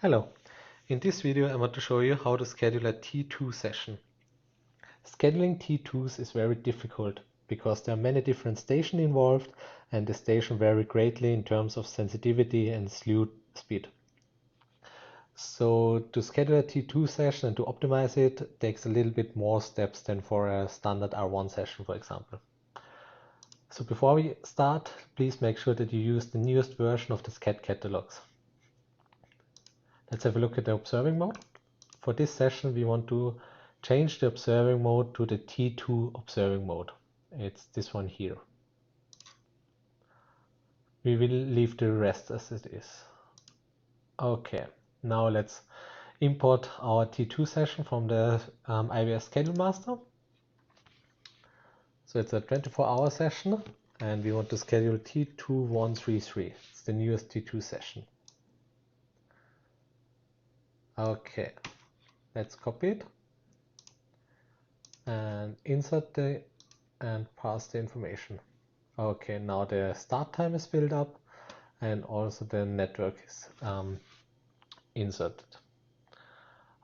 Hello, in this video I want to show you how to schedule a T2 session. Scheduling T2s is very difficult because there are many different stations involved and the station vary greatly in terms of sensitivity and slew speed. So to schedule a T2 session and to optimize it takes a little bit more steps than for a standard R1 session, for example. So before we start, please make sure that you use the newest version of the SCAD catalogs. Let's have a look at the observing mode. For this session, we want to change the observing mode to the T2 observing mode. It's this one here. We will leave the rest as it is. Okay, now let's import our T2 session from the IVS Schedule Master. So it's a 24-hour session and we want to schedule T2133. It's the newest T2 session. Okay, let's copy it and insert and pass the information. Okay, now the start time is filled up and also the network is inserted.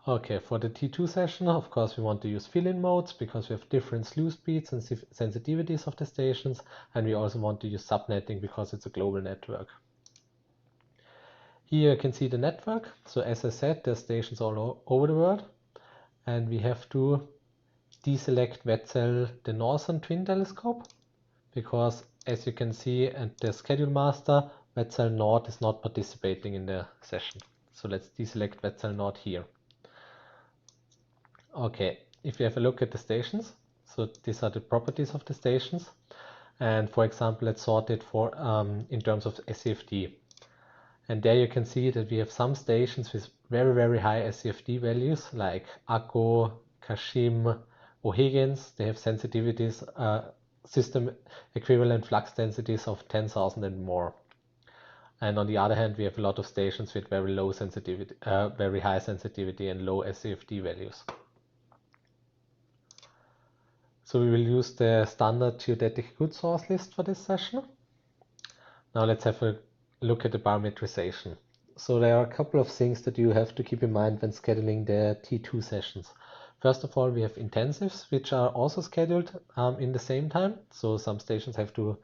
Okay, for the T2 session, of course, we want to use fill-in modes because we have different slew speeds and sensitivities of the stations, and we also want to use subnetting because it's a global network. Here you can see the network. So as I said, there's stations all over the world, and we have to deselect VieVS, the northern twin telescope, because as you can see at the schedule master, VieVS Nord is not participating in the session. So let's deselect VieVS Nord here. Okay, if you have a look at the stations, so these are the properties of the stations. And for example, let's sort it for in terms of SCFD. And there you can see that we have some stations with very, very high SCFD values like Akko, Kashim, O'Higgins. They have sensitivities, system equivalent flux densities of 10,000 and more. And on the other hand, we have a lot of stations with very low sensitivity, very high sensitivity and low SCFD values. So we will use the standard geodetic good source list for this session. Now let's have a look at the parameterization. So there are a couple of things that you have to keep in mind when scheduling the T2 sessions. First of all, we have intensives, which are also scheduled in the same time. So some stations have to,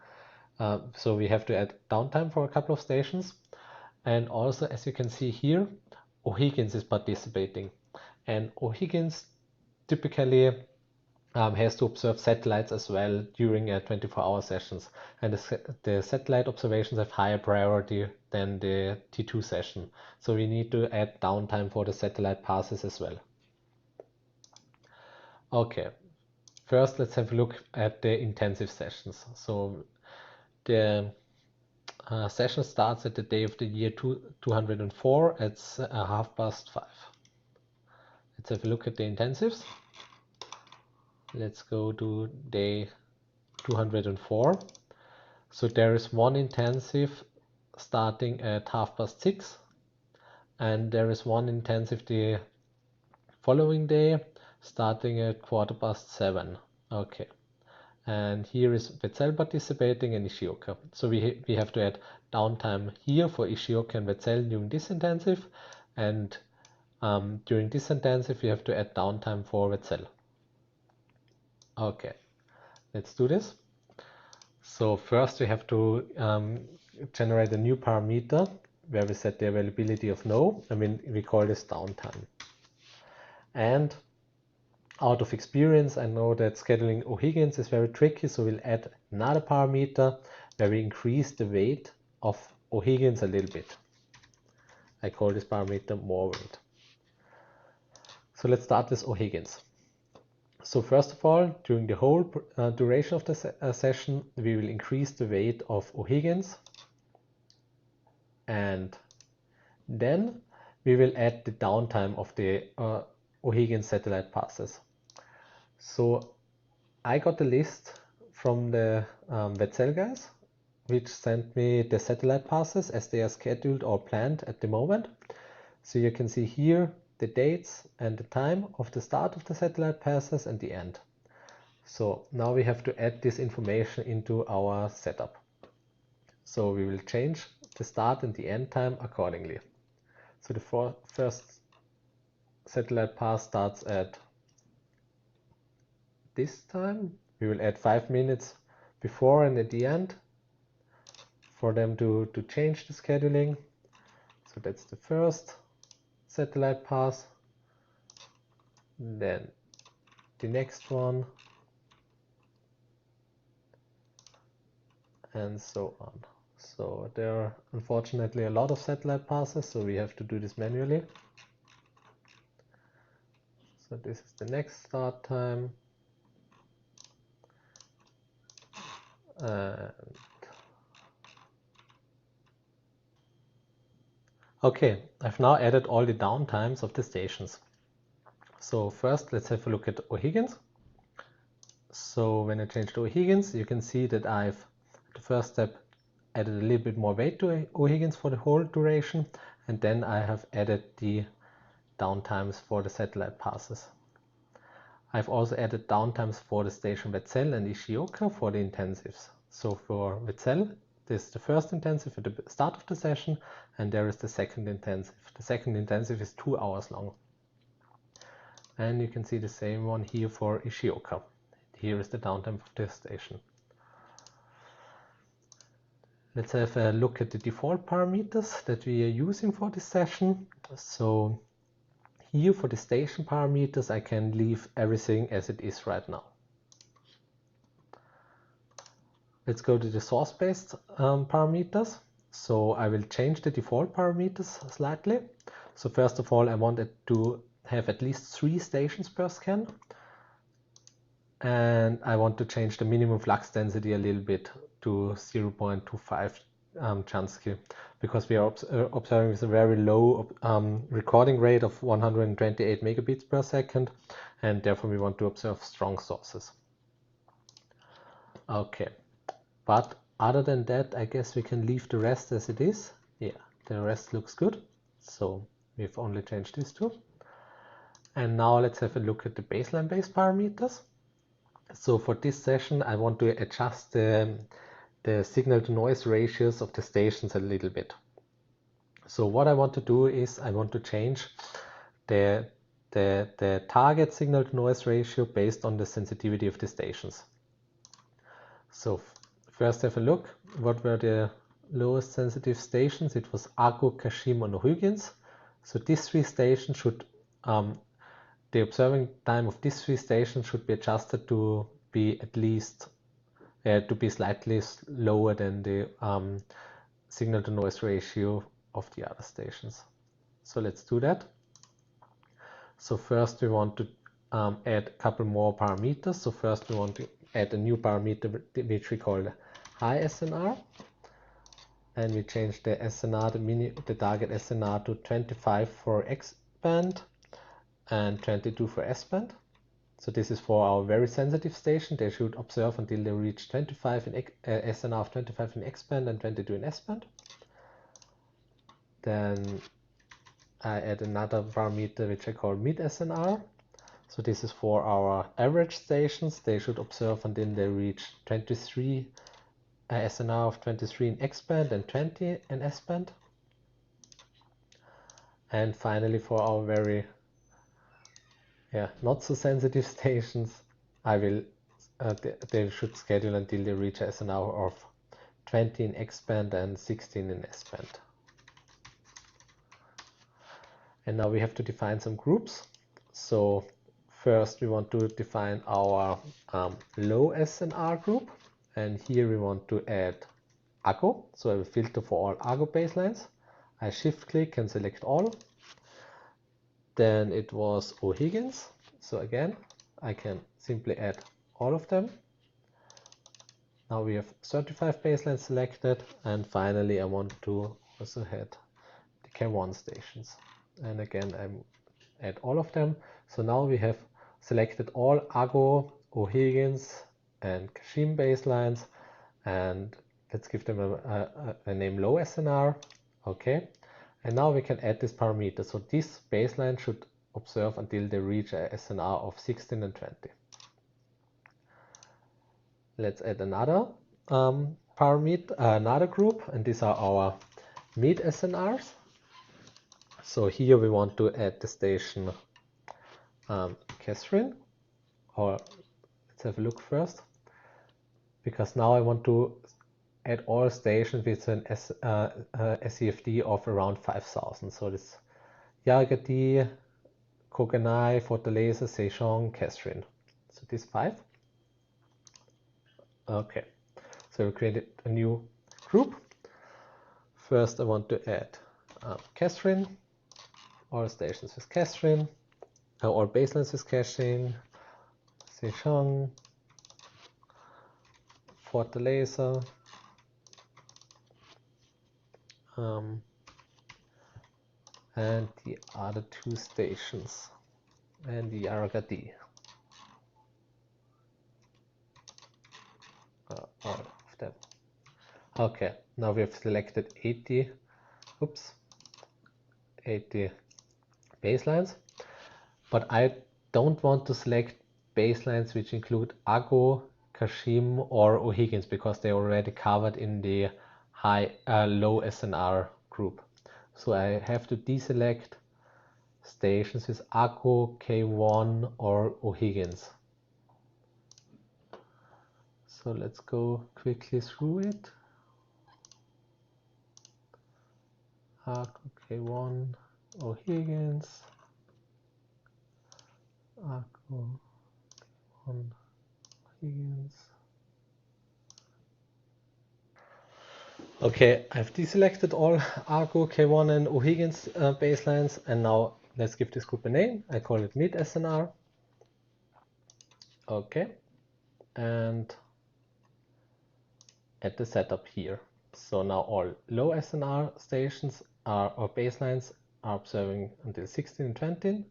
so we have to add downtime for a couple of stations. And also, as you can see here, O'Higgins is participating. And O'Higgins typically has to observe satellites as well during 24-hour sessions. And the satellite observations have higher priority than the T2 session. So we need to add downtime for the satellite passes as well. Okay, first let's have a look at the intensive sessions. So the session starts at the day of the year 204 at 5:30. Let's have a look at the intensives. Let's go to day 204. So there is one intensive starting at 6:30, and there is one intensive the following day starting at 7:15. Okay, and here is VieVS participating and Ishioka. So we have to add downtime here for Ishioka and VieVS during this intensive, and during this intensive we have to add downtime for VieVS. Okay, let's do this. So first we have to generate a new parameter where we set the availability of no, and we call this downtime. And out of experience, I know that scheduling O'Higgins is very tricky, so we'll add another parameter where we increase the weight of O'Higgins a little bit. I call this parameter more weight. So let's start with O'Higgins. So first of all, during the whole duration of the session, we will increase the weight of O'Higgins, and then we will add the downtime of the O'Higgins satellite passes. So I got the list from the VieVS guys, which sent me the satellite passes as they are scheduled or planned at the moment. So you can see here the dates and the time of the start of the satellite passes and the end. So now we have to add this information into our setup. So we will change the start and the end time accordingly. So the first satellite pass starts at this time. We will add 5 minutes before and at the end for them to change the scheduling. So that's the first satellite pass. Then the next one, and so on. So there are unfortunately a lot of satellite passes, so we have to do this manually. So this is the next start time. And okay, I've now added all the downtimes of the stations. So first, let's have a look at O'Higgins. So when I change to O'Higgins, you can see that I've, the first step, added a little bit more weight to O'Higgins for the whole duration, and then I have added the downtimes for the satellite passes. I've also added downtimes for the station Wetzel and Ishioka for the intensives. So for Wetzel, this is the first intensive at the start of the session, and there is the second intensive. The second intensive is 2 hours long. And you can see the same one here for Ishioka. Here is the downtime of this station. Let's have a look at the default parameters that we are using for this session. So here for the station parameters, I can leave everything as it is right now. Let's go to the source-based parameters. So I will change the default parameters slightly. So first of all, I wanted to have at least 3 stations per scan. And I want to change the minimum flux density a little bit to 0.25 Jansky, because we are observing with a very low recording rate of 128 megabits per second, and therefore we want to observe strong sources. Okay, but other than that, I guess we can leave the rest as it is. Yeah, the rest looks good. So we've only changed these two. And now let's have a look at the baseline based parameters. So for this session, I want to adjust the signal to noise ratios of the stations a little bit. So what I want to do is I want to change the target signal to noise ratio based on the sensitivity of the stations. So first have a look, what were the lowest sensitive stations? It was Ago, Kashim and O'Higgins. So these 3 stations should the observing time of these 3 stations should be adjusted to be at least to be slightly lower than the signal to noise ratio of the other stations. So let's do that. So first we want to add a couple more parameters. So first we want to add a new parameter which we call high SNR, and we change the SNR, the target SNR to 25 for X band and 22 for S band. So this is for our very sensitive station. They should observe until they reach 25 in SNR of 25 in X band and 22 in S band. Then I add another parameter which I call mid SNR. So this is for our average stations. They should observe until they reach 23 SNR of 23 in X band and 20 in S band. And finally, for our very not so sensitive stations, I will they should schedule until they reach SNR of 20 in X band and 16 in S band. And now we have to define some groups. So first we want to define our low SNR group, and here we want to add Ago. So I will filter for all Ago baselines. I shift click and select all. Then it was O'Higgins. So again, I can simply add all of them. Now we have 35 baselines selected, and finally I want to also add the K1 stations. And again, I add all of them. So now we have selected all Ago, O'Higgins, and Kashim baselines, and let's give them a name low SNR. Okay. And now we can add this parameter. So this baseline should observe until they reach a SNR of 16 and 20. Let's add another parameter, another group, and these are our mid SNRs. So here we want to add the station Catherine, or let's have a look first, because now I want to add all stations with an SCFD of around 5,000. So this Yargati, Koganai, Fortaleza, Sejong, Catherine. So these 5. Okay, so we created a new group. First I want to add Catherine, all stations with Catherine, all baselines with Catherine, Sejong, Fortaleza, and the other 2 stations, and the Yargati. All of them. Okay, now we have selected 80 baselines, but I don't want to select baselines which include Ago, Kashim or O'Higgins, because they're already covered in the low SNR group. So I have to deselect stations with Ago, K1 or O'Higgins. So let's go quickly through it. Ago, K1, O'Higgins, Ago, K1, O'Higgins. Okay, I've deselected all Argo, K1 and O'Higgins baselines, and now let's give this group a name. I call it mid SNR. Okay, and add the setup here. So now all low SNR stations or baselines are observing until 16 and 20.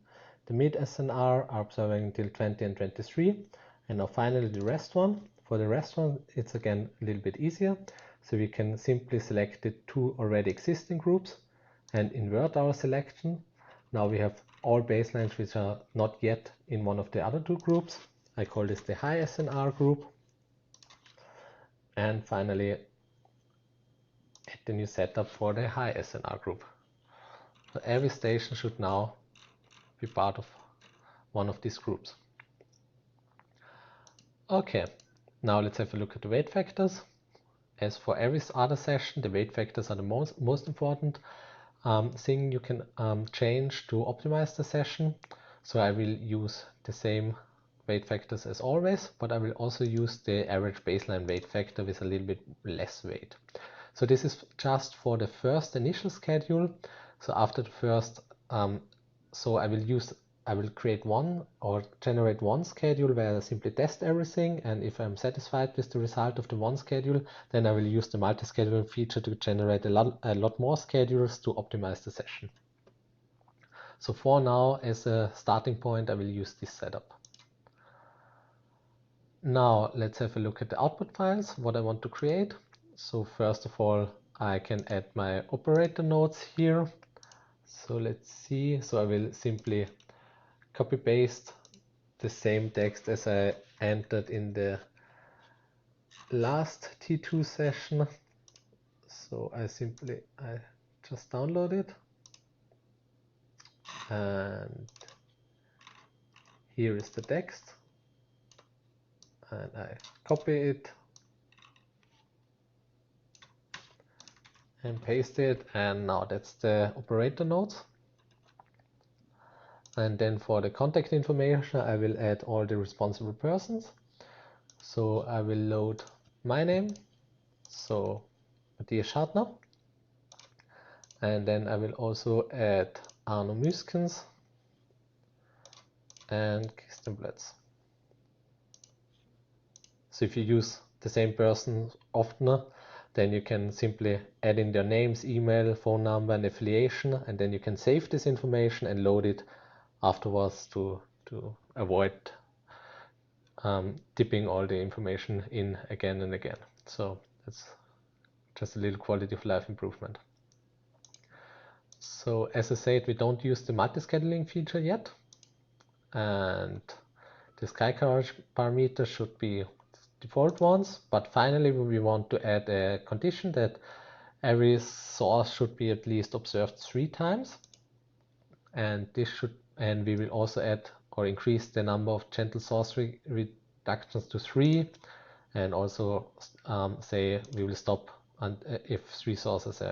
The mid SNR are observing until 20 and 23. And now finally the rest one. For the rest one, it's again a little bit easier. So we can simply select the 2 already existing groups and invert our selection. Now we have all baselines which are not yet in one of the other 2 groups. I call this the high SNR group. And finally, add the new setup for the high SNR group. So every station should now be part of one of these groups. Okay, now let's have a look at the weight factors. As for every other session, the weight factors are the most important thing you can change to optimize the session. So I will use the same weight factors as always, but I will also use the average baseline weight factor with a little bit less weight. So this is just for the first initial schedule. So after the first, so I will create one or generate one schedule where I simply test everything, and if I'm satisfied with the result of the one schedule, then I will use the multi-scheduling feature to generate a lot more schedules to optimize the session. So for now, as a starting point, I will use this setup. Now let's have a look at the output files, what I want to create. So first of all, I can add my operator nodes here. So let's see, so I will simply copy paste the same text as I entered in the last T2 session. So I just download it, and here is the text, and I copy it and paste it, and now that's the operator nodes. And then for the contact information, I will add all the responsible persons. So I will load my name, so Matthias Schartner, and then I will also add Arno Müskens and Kirsten Blötz. So if you use the same person often, then you can simply add in their names, email, phone number and affiliation, and then you can save this information and load it afterwards to avoid tipping all the information in again and again. So that's just a little quality of life improvement. So as I said, we don't use the multi-scheduling feature yet, and the sky coverage parameters should be default ones, but finally we want to add a condition that every source should be at least observed 3 times. and we will also add or increase the number of gentle source reductions to 3, and also say we will stop if 3 sources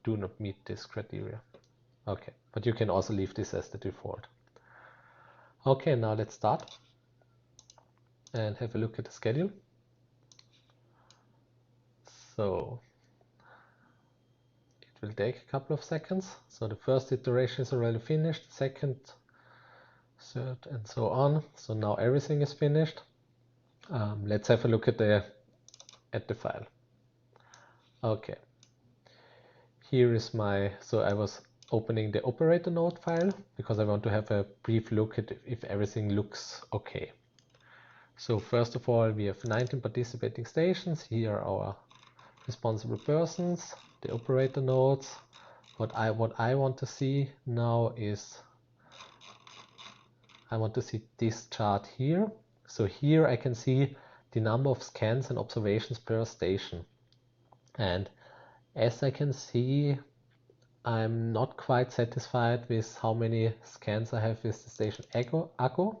do not meet this criteria. Okay, but you can also leave this as the default. Okay, now let's start and have a look at the schedule. So it will take a couple of seconds. So the first iteration is already finished, second, third, and so on. So now everything is finished. Let's have a look at the file. Okay, here is so I was opening the operator node file because I want to have a brief look at if everything looks okay. So first of all, we have 19 participating stations. Here are our responsible persons, the operator nodes. What I want to see now is I want to see this chart here. So here I can see the number of scans and observations per station. And as I can see, I'm not quite satisfied with how many scans I have with the station Aggo.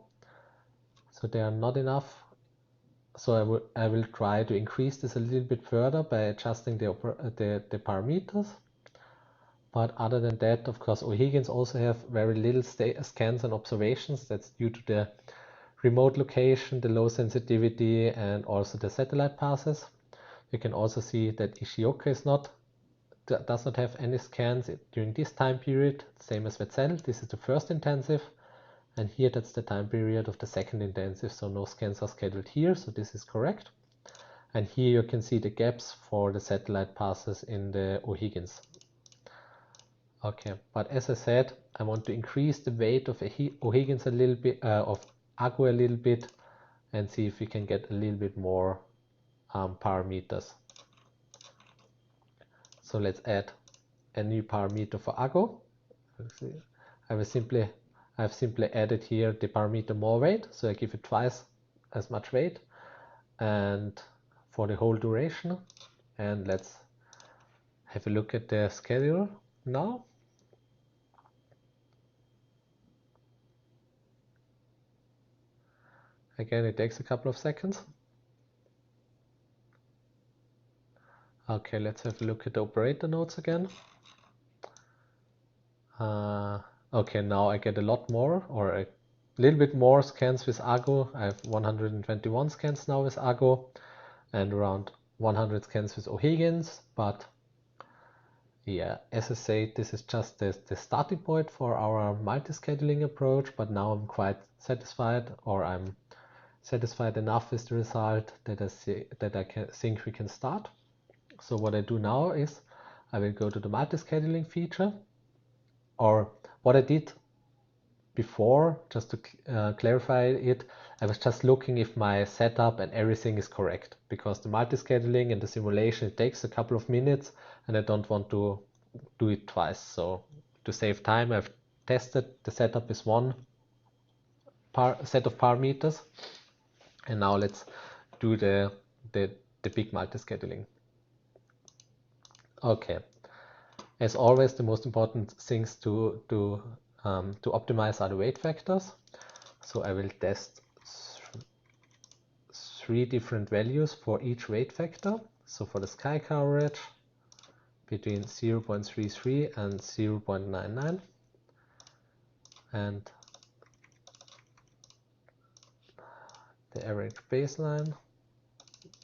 So they are not enough. So I will try to increase this a little bit further by adjusting the parameters. But other than that, of course, O'Higgins also have very little scans and observations. That's due to the remote location, the low sensitivity, and also the satellite passes. You can also see that Ishioka does not have any scans during this time period, same as Wetzel. This is the first intensive, and here that's the time period of the second intensive, so no scans are scheduled here, so this is correct. And here you can see the gaps for the satellite passes in the O'Higgins. Okay, but as I said, I want to increase the weight of O'Higgins a little bit, of Aggo a little bit, and see if we can get a little bit more parameters. So let's add a new parameter for Aggo. I have simply added here the parameter more weight, so I give it twice as much weight, and for the whole duration. And let's have a look at the schedule now. Again, it takes a couple of seconds. Okay, let's have a look at the operator nodes again. Okay, now I get a lot more, or a little bit more scans with Aggo. I have 121 scans now with Aggo, and around 100 scans with O'Higgins. But yeah, as I say, this is just the starting point for our multi-scheduling approach. But now I'm quite satisfied, or I'm satisfied enough with the result that I think we can start. So what I do now is I will go to the multi-scheduling feature, or what I did before, just to clarify it, I was just looking if my setup and everything is correct, because the multi-scheduling and the simulation, it takes a couple of minutes and I don't want to do it twice. So to save time, I've tested the setup is one set of parameters, and now let's do the big multi-scheduling. Okay, as always, the most important things to optimize are the weight factors. So I will test 3 different values for each weight factor. So for the sky coverage, between 0.33 and 0.99, and the average baseline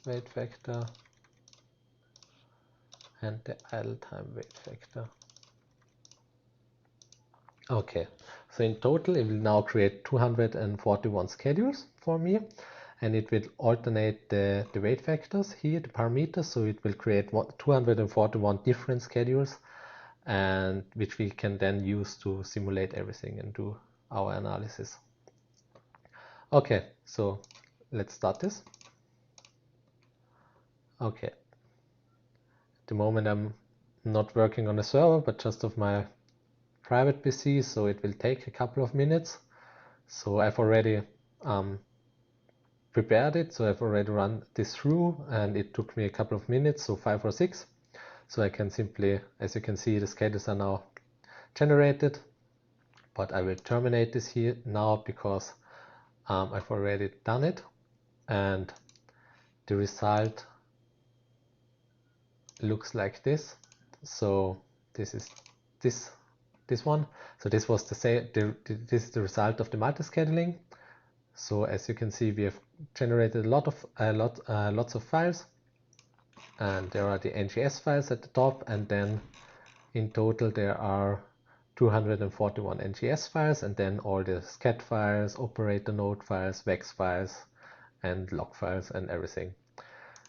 weight factor, and the idle time weight factor. Okay, so in total it will now create 241 schedules for me, and it will alternate the weight factors here, the parameters, so it will create 241 different schedules, and which we can then use to simulate everything and do our analysis. Okay, so let's start this. Okay, at the moment I'm not working on a server, but just of my private PC, so it will take a couple of minutes. So I've already prepared it, so I've already run this through, and it took me a couple of minutes, so 5 or 6. So I can simply, as you can see, the schedules are now generated. but I will terminate this here now because I've already done it, and the result looks like this. So this is this one. So this was this is the result of the multi-scheduling. So as you can see, we have generated lots of files, and there are the NGS files at the top, and then in total there are 241 NGS files, and then all the scat files, operator node files, VEX files, and log files and everything.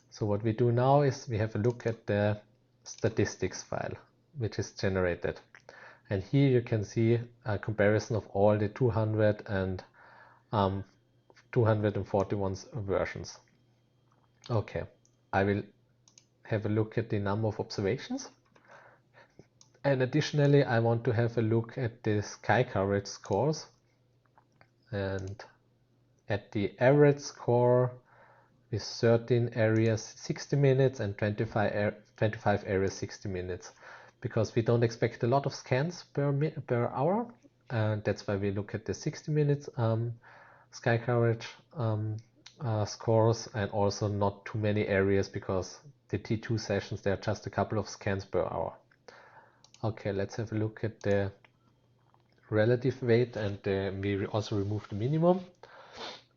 So what we do now is we have a look at the statistics file, which is generated. And here you can see a comparison of all the 241 versions. Okay, I will have a look at the number of observations. And additionally, I want to have a look at the sky coverage scores. And at the average score with 13 areas 60 minutes and 25 areas 60 minutes. Because we don't expect a lot of scans per hour, and that's why we look at the 60 minutes sky coverage scores, and also not too many areas, because the T2 sessions, there are just a couple of scans per hour. Okay, let's have a look at the relative weight, and we also remove the minimum,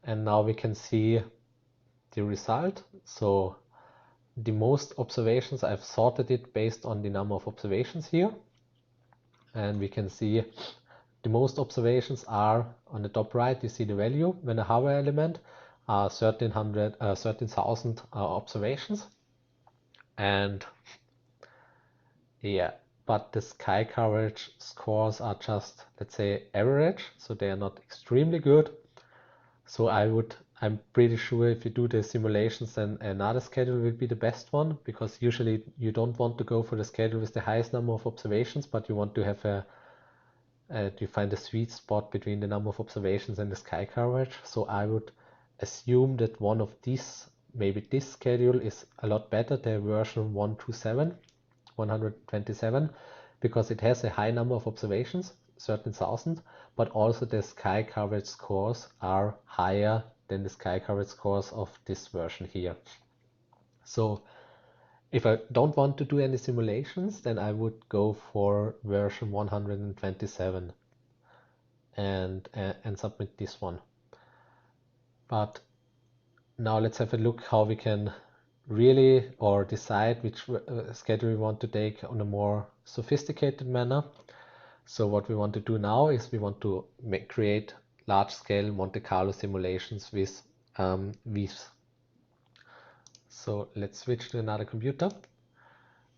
and now we can see the result. So the most observations, I've sorted it based on the number of observations here, and we can see the most observations are on the top right. You see the value when a hover element are 13,000 observations, and yeah, but the sky coverage scores are just, let's say, average, so they are not extremely good. So I'm pretty sure if you do the simulations, then another schedule will be the best one, because usually you don't want to go for the schedule with the highest number of observations, but you want to have you find a sweet spot between the number of observations and the sky coverage. So I would assume that one of these, maybe this schedule, is a lot better, the version 127, because it has a high number of observations, 13,000, but also the sky coverage scores are higher than the sky coverage scores of this version here. So if I don't want to do any simulations, then I would go for version 127 and submit this one. But now let's have a look how we can really decide which schedule we want to take on a more sophisticated manner. So what we want to do now is we want to create large-scale Monte-Carlo simulations with VieVS. So let's switch to another computer.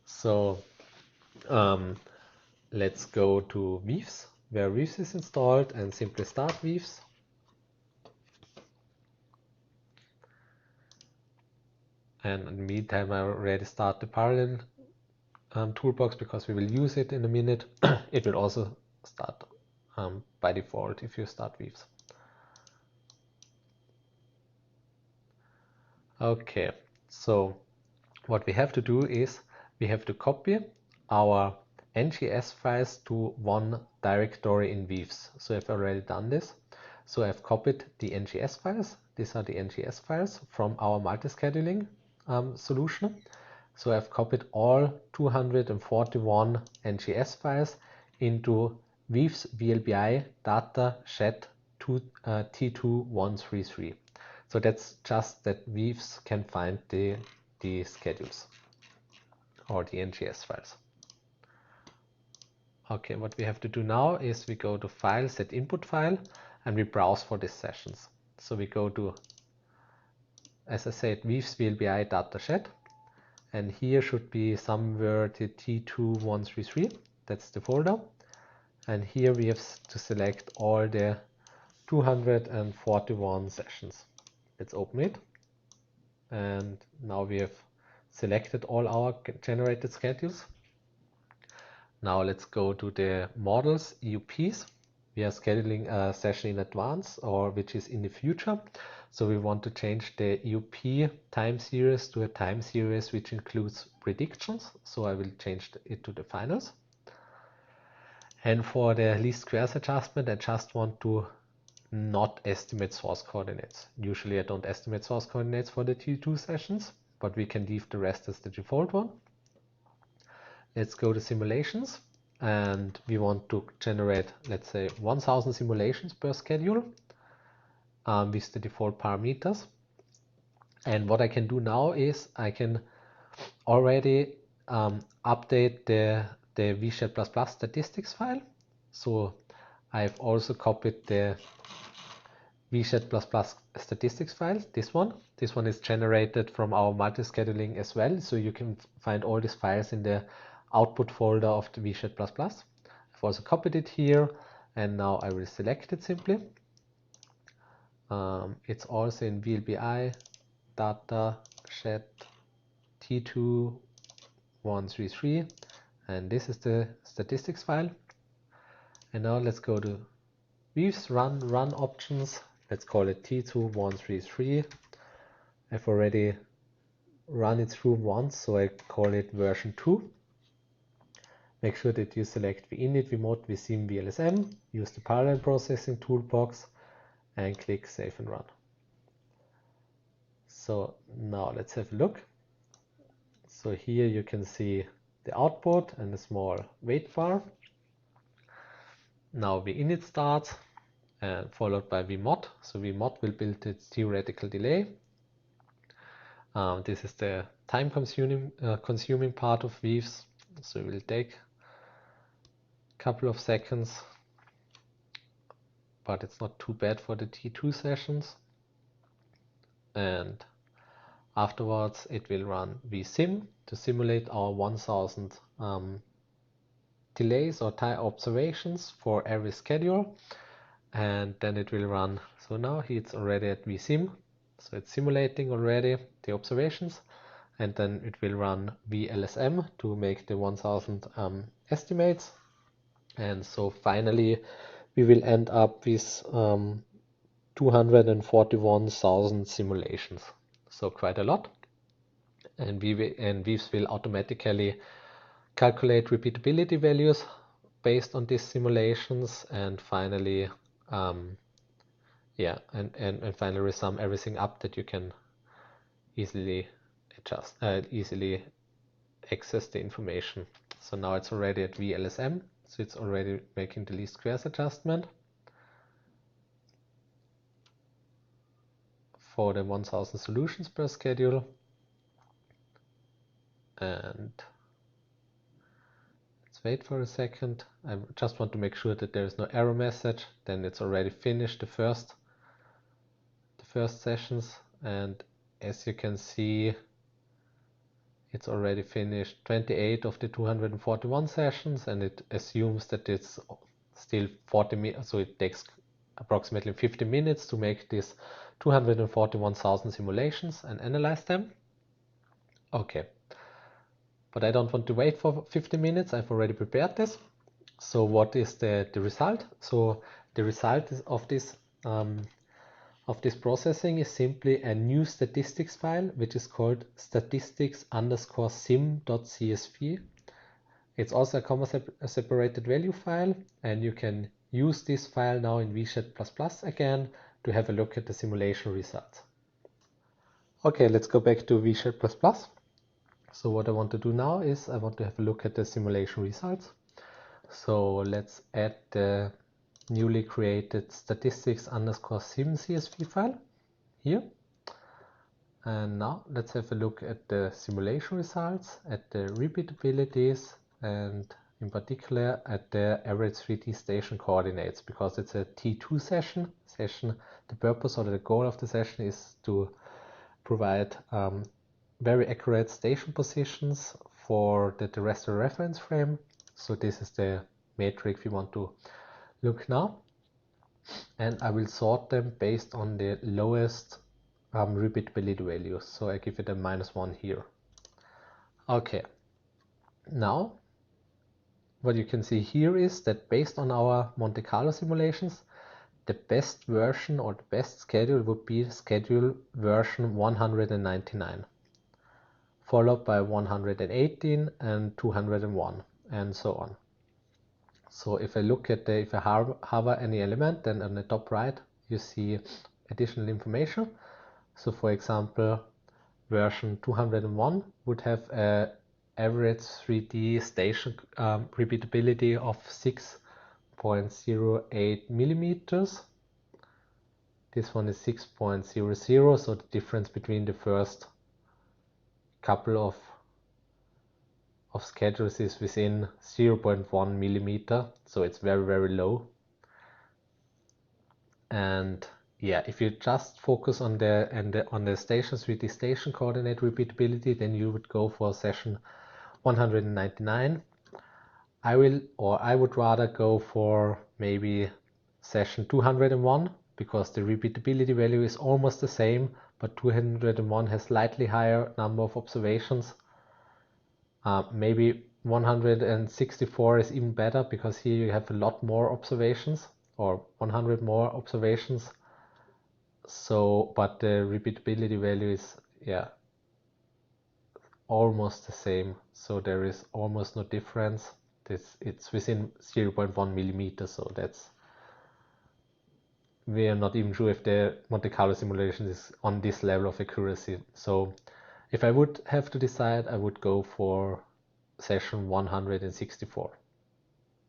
So let's go to VieVS, where VieVS is installed, and simply start VieVS. And in the meantime, I already start the parallel toolbox, because we will use it in a minute. It will also start by default if you start VieVS. Okay, so what we have to do is we have to copy our NGS files to one directory in VieVS. So I've already done this. So I've copied the NGS files. These are the NGS files from our multi-scheduling solution. So I've copied all 241 NGS files into VieVS VLBI data shed T2133. So that's just that VieVS can find the schedules or the NGS files. Okay, what we have to do now is we go to File, Set Input File, and we browse for these sessions. So we go to, as I said, VieVS VLBI data shed, and here should be somewhere the T2133. That's the folder, and here we have to select all the 241 sessions. Let's open it, and now we have selected all our generated schedules. Now let's go to the models EUPs. We are scheduling a session in advance, or which is in the future. So we want to change the EUP time series to a time series which includes predictions. So I will change it to the finals. And for the least squares adjustment, I just want to not estimate source coordinates. Usually I don't estimate source coordinates for the T2 sessions, but we can leave the rest as the default one. Let's go to simulations, and we want to generate, let's say, 1000 simulations per schedule with the default parameters. And what I can do now is I can already update the VShed++ statistics file. So I've also copied the VShed++ statistics file, this one. This one is generated from our multi-scheduling as well, so you can find all these files in the output folder of the VShed++. I've also copied it here, and now I will select it simply. It's also in VLBI, data, shed, T2, 133, and this is the statistics file. And now let's go to VieVS run options. Let's call it T2 133. I've already run it through once, so I call it version 2. Make sure that you select vInit, vMod, vSim, VLSM, use the parallel processing toolbox, and click Save and Run. So now let's have a look. So here you can see the output and a small wait bar. Now vInit starts, and followed by vMod. So vMod will build its theoretical delay. This is the time consuming part of VieVS, so it will take a couple of seconds, but it's not too bad for the T2 sessions. And afterwards it will run vSim to simulate our 1000 delays or time observations for every schedule, and then it will run. So now it's already at vSim, so it's simulating already the observations, and then it will run VLSM to make the 1000 estimates. And so finally we will end up with 241,000 simulations, so quite a lot. And VieVS will automatically calculate repeatability values based on these simulations, and finally finally sum everything up that you can easily adjust, easily access the information. So now it's already at VLSM, so it's already making the least squares adjustment for the 1000 solutions per schedule. And let's wait for a second. I just want to make sure that there is no error message. Then it's already finished the first sessions, and as you can see, it's already finished 28 of the 241 sessions, and it assumes that it's still 40 minutes, so it takes approximately 50 minutes to make this 241,000 simulations and analyze them. Okay, but I don't want to wait for 50 minutes. I've already prepared this. So what is the result? So the result of this processing is simply a new statistics file, which is called statistics_sim.csv. It's also a comma separated value file, and you can use this file now in VShed++ again to have a look at the simulation results. Okay, let's go back to VShed++. So what I want to do now is I want to have a look at the simulation results. So let's add the newly created statistics_sim CSV file here. And now let's have a look at the simulation results, at the repeatabilities, and in particular at the average 3D station coordinates, because it's a T2 session. The purpose or the goal of the session is to provide very accurate station positions for the terrestrial reference frame. So this is the metric we want to look now, and I will sort them based on the lowest repeatability values. So I give it a -1 here. Okay, now what you can see here is that based on our Monte-Carlo simulations, the best version or the best schedule would be schedule version 199, followed by 118 and 201, and so on. So if I look at if I hover any element, then on the top right you see additional information. So for example, version 201 would have a average 3D station repeatability of 6.08 millimeters. This one is 6.00, so the difference between the first couple of schedules is within 0.1 millimeter, so it's very, very low. And yeah, if you just focus on the stations with the station coordinate repeatability, then you would go for session 199. I would rather go for maybe session 201, because the repeatability value is almost the same, but 201 has slightly higher number of observations. Maybe 164 is even better, because here you have a lot more observations, or 100 more observations. So, but the repeatability value is, yeah, almost the same. So there is almost no difference. It's within 0.1 millimeter. So we are not even sure if the Monte-Carlo simulation is on this level of accuracy. So if I would have to decide, I would go for session 164,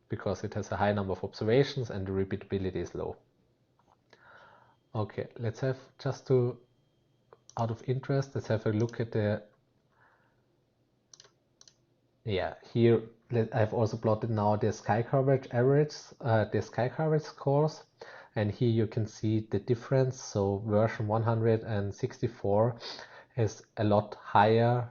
because it has a high number of observations and the repeatability is low. Okay, let's have, just to, out of interest, let's have a look at the, yeah, here I've also plotted now the sky coverage average, the sky coverage scores, and here you can see the difference. So version 164 has a lot higher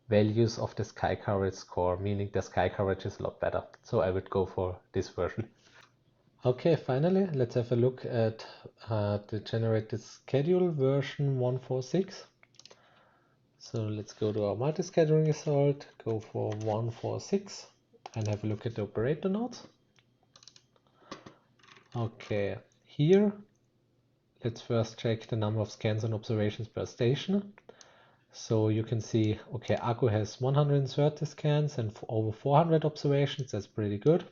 values of the sky coverage score, meaning the sky coverage is a lot better. So I would go for this version. Okay, finally, let's have a look at the generated schedule version 146. So let's go to our multi-scheduling result, go for 146, and have a look at the operator nodes. Okay, here, let's first check the number of scans and observations per station. So you can see, okay, Akku has 130 scans and over 400 observations. That's pretty good.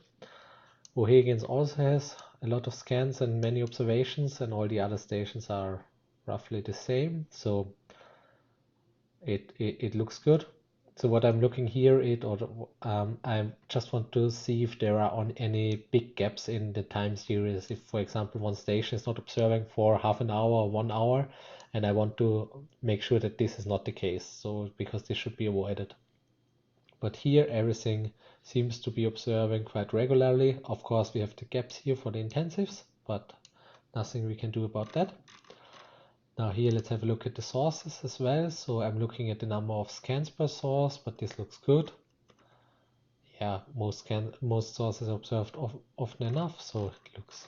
O'Higgins also has a lot of scans and many observations, and all the other stations are roughly the same. So it looks good. So what I'm looking here, I just want to see if there are any big gaps in the time series. If, for example, one station is not observing for half an hour or 1 hour, and I want to make sure that this is not the case. So because this should be avoided. But here everything seems to be observing quite regularly. Of course, we have the gaps here for the intensives, but nothing we can do about that. Now here, let's have a look at the sources as well. So I'm looking at the number of scans per source, but this looks good. Yeah, most sources are observed often enough, so it looks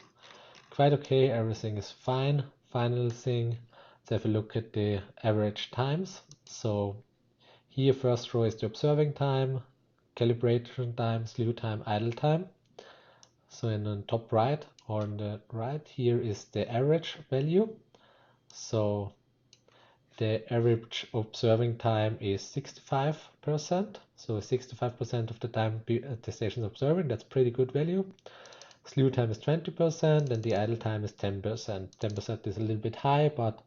quite okay. Everything is fine. Final thing, let's have a look at the average times. So here, first row is the observing time, calibration time, slew time, idle time. So in the top right, or on the right, here is the average value. So the average observing time is 65%. So 65% of the time the station is observing. That's pretty good value. Slew time is 20% and the idle time is 10%. 10% is a little bit high, but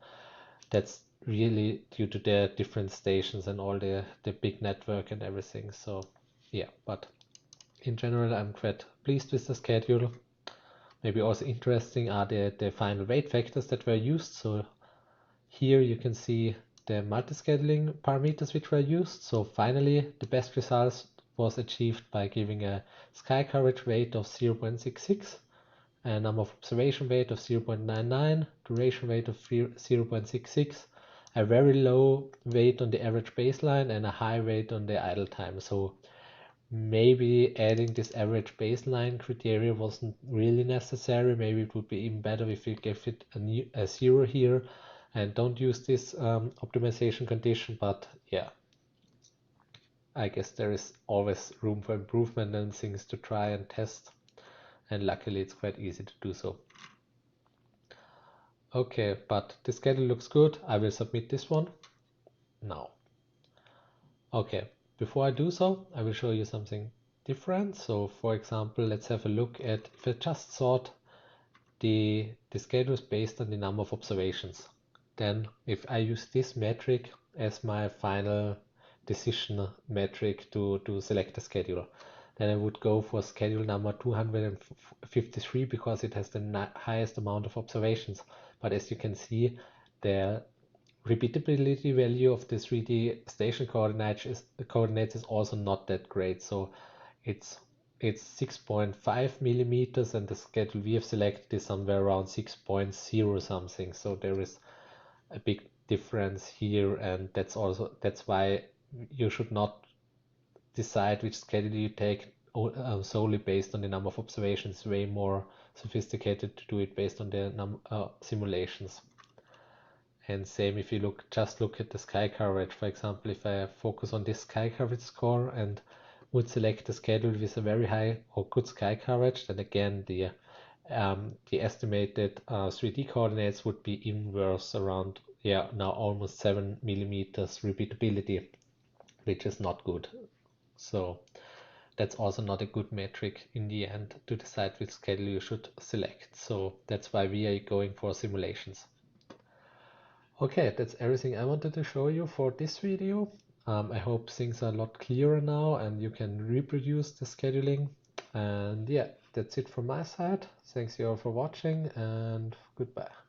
that's really due to the different stations and all the big network and everything. So yeah, but in general, I'm quite pleased with the schedule. Maybe also interesting are the final weight factors that were used. So here you can see the multi-scheduling parameters which were used. So finally, the best results was achieved by giving a sky coverage weight of 0.66, a number of observation weight of 0.99, duration weight of 0.66, a very low weight on the average baseline, and a high weight on the idle time. So maybe adding this average baseline criteria wasn't really necessary. Maybe it would be even better if we gave it a 0 here and don't use this optimization condition. But yeah, I guess there is always room for improvement and things to try and test, and luckily it's quite easy to do so. Okay, but the schedule looks good. I will submit this one now. Okay, before I do so, I will show you something different. So for example, let's have a look at if I just sort the schedules based on the number of observations. Then if I use this metric as my final decision metric to select a schedule, then I would go for schedule number 253 because it has the highest amount of observations. But as you can see, the repeatability value of the 3D station coordinates is also not that great. So it's 6.5 millimeters and the schedule we have selected is somewhere around 6.0 something. So there is a big difference here, and that's why you should not decide which schedule you take solely based on the number of observations. Way more sophisticated to do it based on the simulations. And same if you just look at the sky coverage. For example, if I focus on this sky coverage score and would select a schedule with a very high or good sky coverage, then again the estimated 3D coordinates would be even worse, around now almost 7 millimeters repeatability, which is not good. So that's also not a good metric in the end to decide which schedule you should select. So that's why we are going for simulations. Okay, that's everything I wanted to show you for this video. I hope things are a lot clearer now and you can reproduce the scheduling. And yeah, that's it from my side. Thanks you all for watching and goodbye.